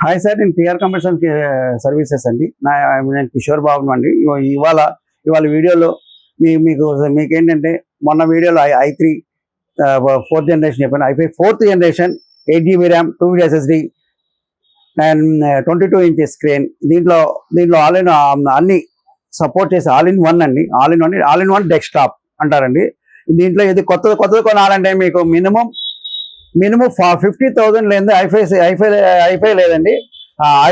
Hi sir, నేను TR computer services అండి. నేను కిషోర్ బాబు అండి. ఇవాళ వీడియోలో మీకేంటంటే మొన్న వీడియోలో i3 4th జనరేషన్ చెప్పాను. i5 4th generation 8GB RAM 2 SSD and 22 inches screen. దీంట్లో ఆల్ ఇన్ అన్ని సపోర్ట్ చేసి ఆల్ ఇన్ వన్ అండి. ఆల్ ఇన్ వన్ డెస్క్టాప్ అంటారండి. దీంట్లో ఇది కొత్తది కొనాలంటే మీకు మినిమం 50,000 లేదు. ఐఫై లేదండి.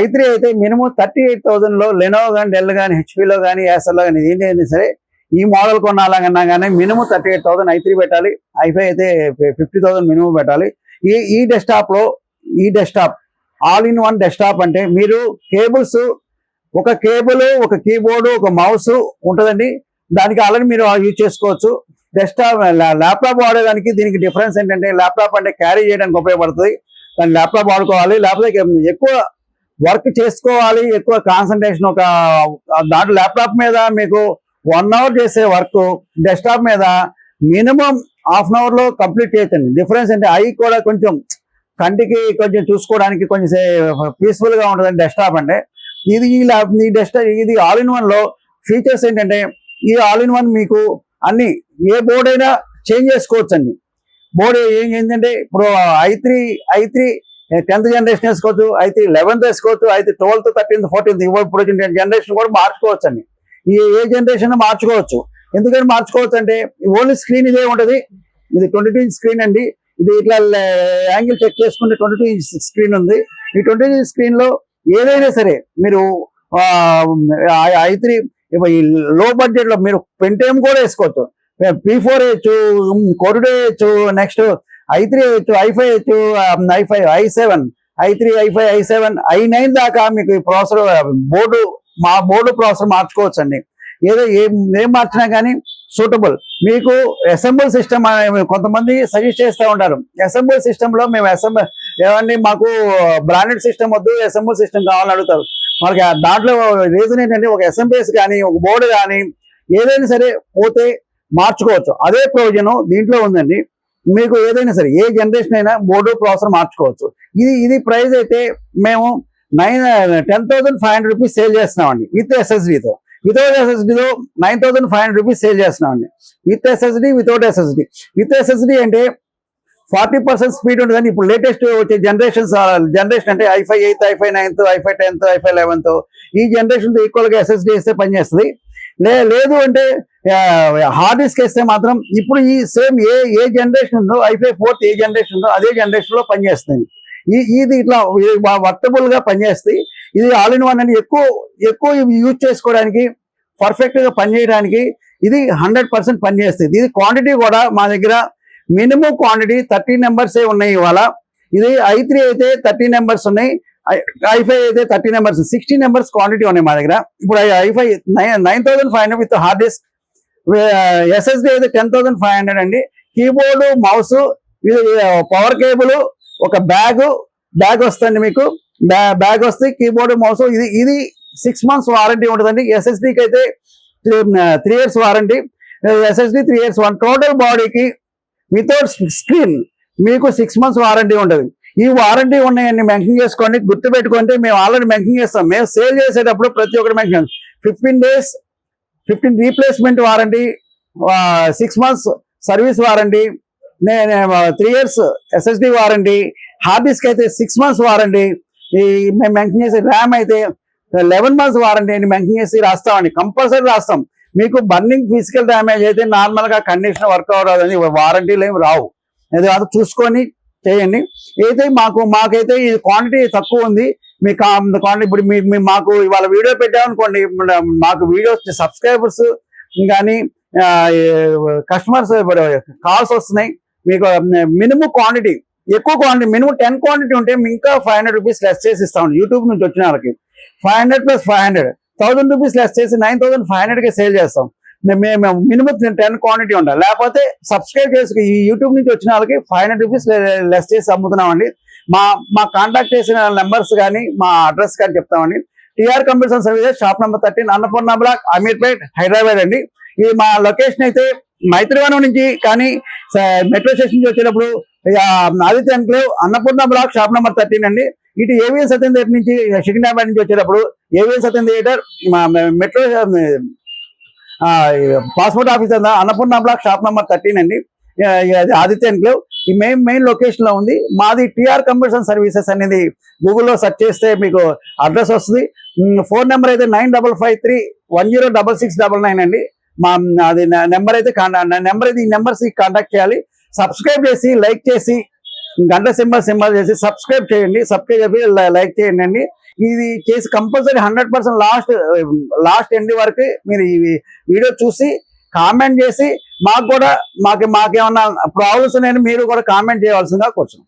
i3 అయితే మినిమం 38,000లో లెనోవో కానీ, డెల్ కానీ, హెచ్పీలో కానీ, యాసర్లో కానీ ఏంటి సరే ఈ మోడల్ కొనాలన్నా కానీ మినిమం 38,000 i3 పెట్టాలి. ఐఫై అయితే 50,000 మినిమం పెట్టాలి. ఈ desktop all in one desktop అంటే మీరు కేబుల్స్, ఒక కేబుల్, ఒక కీబోర్డు, ఒక మౌస్ ఉంటుందండి. దానికి ఆల్రెడీ మీరు యూజ్ చేసుకోవచ్చు. డెస్క్టాప్ ల్యాప్టాప్ వాడేదానికి దీనికి డిఫరెన్స్ ఏంటంటే, ల్యాప్టాప్ అంటే క్యారీ చేయడానికి ఉపయోగపడుతుంది. దాన్ని ల్యాప్టాప్ వాడుకోవాలి, లేకపోతే ఎక్కువ వర్క్ చేసుకోవాలి, ఎక్కువ కాన్సన్ట్రేషన్. దాంట్లో ల్యాప్టాప్ మీద మీకు 1 అవర్ చేసే వర్క్ డెస్క్టాప్ మీద మినిమం హాఫ్ అన్ అవర్లో కంప్లీట్ చేయొచ్చండి. డిఫరెన్స్ అంటే ఐ కూడా కొంచెం కంటికి కొంచెం చూసుకోవడానికి కొంచెం పీస్ఫుల్గా ఉంటుందండి డెస్క్టాప్ అంటే. ఇది ఆల్ ఇన్ వన్లో ఫీచర్స్ ఏంటంటే, ఈ ఆల్ ఇన్ వన్ మీకు అన్ని ఏ బోర్డ్ అయినా చేంజ్ చేసుకోవచ్చు అండి. బోర్డు ఏంటంటే ఇప్పుడు i3 10th జనరేషన్ వేసుకోవచ్చు, i3 11th వేసుకోవచ్చు, i3 12th 13th 14th ఇప్పుడు జనరేషన్ కూడా మార్చుకోవచ్చు అండి. ఏ జనరేషన్ మార్చుకోవచ్చు. ఎందుకంటే మార్చుకోవచ్చు అంటే ఓన్లీ స్క్రీన్ ఇదే ఉంటుంది. ఇది 22 ఇంచ్ స్క్రీన్ అండి. ఇది ఇట్లా యాంగిల్ చెక్ చేసుకుంటే 22 ఇంచ్ స్క్రీన్ ఉంది. ఈ 22 ఇంచ్ స్క్రీన్ లో ఏదైనా సరే మీరు i3 లో బడ్జెట్ లో మీరు పెంటియం కూడా వేసుకోవచ్చు. P4 వేయచ్చు, కొరుడే వేయచ్చు, నెక్స్ట్ i3 వేయచ్చు, i5 వేయచ్చు, i5 i7 i3 i5 i7 i9 దాకా మీకు ఈ ప్రాసెసర్ బోర్డు ప్రాసెసర్ మార్చుకోవచ్చు అండి. ఏం మార్చినా కానీ సూటబుల్. మీకు అసెంబుల్ సిస్టమ్ కొంతమంది సజెస్ట్ చేస్తూ ఉంటారు. అసెంబుల్ సిస్టంలో మేము ఏమండి మాకు బ్రాండెడ్ సిస్టమ్ వద్దు, అసెంబుల్ సిస్టమ్ కావాలని అడుగుతారు. మనకి దాంట్లో రీజన్ ఏంటంటే, ఒక అసెంబ్లీస్ కానీ, ఒక బోర్డు కానీ ఏదైనా సరే పోతే మార్చుకోవచ్చు. అదే ప్రయోజనం దీంట్లో ఉందండి. మీకు ఏదైనా సరే ఏ జనరేషన్ అయినా బోర్డు ప్రాసెసర్ మార్చుకోవచ్చు. ఇది ప్రైస్ అయితే మేము 10,500 రూపీస్ సేల్ చేస్తున్నామండి విత్ ఎస్ఎస్డితో. వితౌట్ ఎస్ఎస్డితో 9,500 రూపీస్ సేల్ చేస్తున్నామండి. With SSD, without SSD. With SSD అంటే 40% స్పీడ్ ఉంటుందండి. ఇప్పుడు లేటెస్ట్ వచ్చే జనరేషన్ అంటే i5 8th, i5 9th, i5 10th, i5 11th ఈ జనరేషన్తో ఈక్వల్గా ఎస్ఎస్డి వేస్తే పనిచేస్తుంది. లేదు అంటే హార్డ్ డిస్క్ వేస్తే మాత్రం ఇప్పుడు ఈ సేమ్ ఏ జనరేషన్ ఉందో i5 4th ఏ జనరేషన్ ఉందో అదే జనరేషన్లో పనిచేస్తుంది. ఇది ఇట్లా వర్టబుల్ గా పనిచేస్తాయి. ఇది ఆల్ ఇన్ వన్ అని ఎక్కువ యూజ్ చేసుకోవడానికి, పర్ఫెక్ట్ గా పనిచేయడానికి ఇది 100% పనిచేస్తుంది. ఇది క్వాంటిటీ కూడా మా దగ్గర మినిమం క్వాంటిటీ 30 నెంబర్స్ ఉన్నాయి ఇవాళ. ఇది i3 అయితే 30 నెంబర్స్ ఉన్నాయి, i5 అయితే 30 నెంబర్స్, 60 నెంబర్స్ క్వాంటిటీ ఉన్నాయి మా దగ్గర. ఇప్పుడు i5 9,500 with hard disk, SSD అయితే 10,500 అండి. కీబోర్డు, మౌస్, పవర్ కేబుల్, ఒక బ్యాగ్ వస్తుంది మీకు. బ్యాగ్ వస్తే కీబోర్డు, మౌస్. ఇది 6 months వారంటీ ఉంటుందండి. ఎస్ఎస్డికి అయితే 3 years warranty. SSD 3 years total బాడీకి వితౌట్ స్క్రీన్ మీకు 6 months వారంటీ ఉంటుంది. ఈ వారంటీ ఉన్నాయని మెన్షన్ చేసుకోండి, గుర్తుపెట్టుకుంటే మేము ఆల్రెడీ మెన్షన్ చేస్తాం. మేము సేల్ చేసేటప్పుడు ప్రతి ఒక్కటి mention 15 days 15 replacement warranty, 6 months service warranty, 3 years SSD warranty. Hard disk అయితే 6 months వారంటీ. మేము మెన్షన్ చేసే ర్యామ్ అయితే 11 months వారంటీ అని మెన్షన్ చేసి రాస్తామండి. కంపల్సరీ రాస్తాం. మీకు బర్నింగ్ ఫిజికల్ డ్యామేజ్ అయితే నార్మల్గా కండిషన్ వర్క్ అవ్వదని వారంటీలు ఏమి రావు. అది చూసుకొని చేయండి. అయితే మాకైతే ఈ క్వాంటిటీ తక్కువ ఉంది. మీకు క్వాంటిటీ ఇప్పుడు మాకు ఇవాళ వీడియో పెట్టామనుకోండి, మాకు వీడియోస్ సబ్స్క్రైబర్స్ కానీ కస్టమర్స్ కాల్స్ వస్తున్నాయి. మీకు మినిమం క్వాంటిటీ, ఎక్కువ క్వాంటిటీ, మినిమం 10 క్వాంటిటీ ఉంటే ఇంకా 500 రూపీస్ లెస్ చేసి ఇస్తామండి. యూట్యూబ్ నుంచి వచ్చిన వాళ్ళకి 500 + 500 1000 రూపీస్ లెస్ చేసి 9,500కి సేల్ చేస్తాం. మేము మినిమం 10 క్వాంటిటీ ఉండాలి. లేకపోతే సబ్స్క్రైబ్ చేసి ఈ యూట్యూబ్ నుంచి వచ్చిన వాళ్ళకి 500 రూపీస్ లెస్ చేసి అమ్ముతున్నామండి. మా కాంటాక్ట్ చేసిన నెంబర్స్ కానీ, మా అడ్రస్ కానీ చెప్తామండి. TR computer services, shop number 13, Annapurna block, Ameerpet, Hyderabad అండి. ఈ మా లొకేషన్ అయితే మైత్రివనం నుంచి కానీ మెట్రో స్టేషన్ నుంచి వచ్చేటప్పుడు Aditya enclave, Annapurna block, shop number 13 అండి. ఇటు ఏవిఎన్ సత్యం థియేటర్ నుంచి సికింద్రాబాద్ నుంచి వచ్చేటప్పుడు AVN Satyam theatre metro passport office Annapurna block shop number 13 అండి. అది ఆదిత్య ఎన్క్లేవ్ ఈ మెయిన్ లొకేషన్ లో ఉంది. మాది టిఆర్ కంప్యూటర్ సర్వీసెస్ అనేది గూగుల్లో సెర్చ్ చేస్తే మీకు అడ్రస్ వస్తుంది. ఫోన్ నెంబర్ అయితే 9553106699 అండి. మా అది నెంబర్ అయితే ఈ నెంబర్స్ కాంటాక్ట్ చేయాలి. సబ్స్క్రైబ్ చేసి లైక్ చేసి గంట సింబల్ చేసి సబ్స్క్రైబ్ చేయండి. సబ్స్క్రైబ్ చేసి లైక్ చేయండి అండి. ఇది చేసి కంపల్సరీ 100% లాస్ట్ ఎండ్ వరకు మీరు ఈ వీడియో చూసి కామెంట్ చేసి మాకేమన్నా ప్రాబ్లమ్స్ ఉన్నాయని మీరు కూడా కామెంట్ చేయవలసిందిగా కూర్చున్నాం.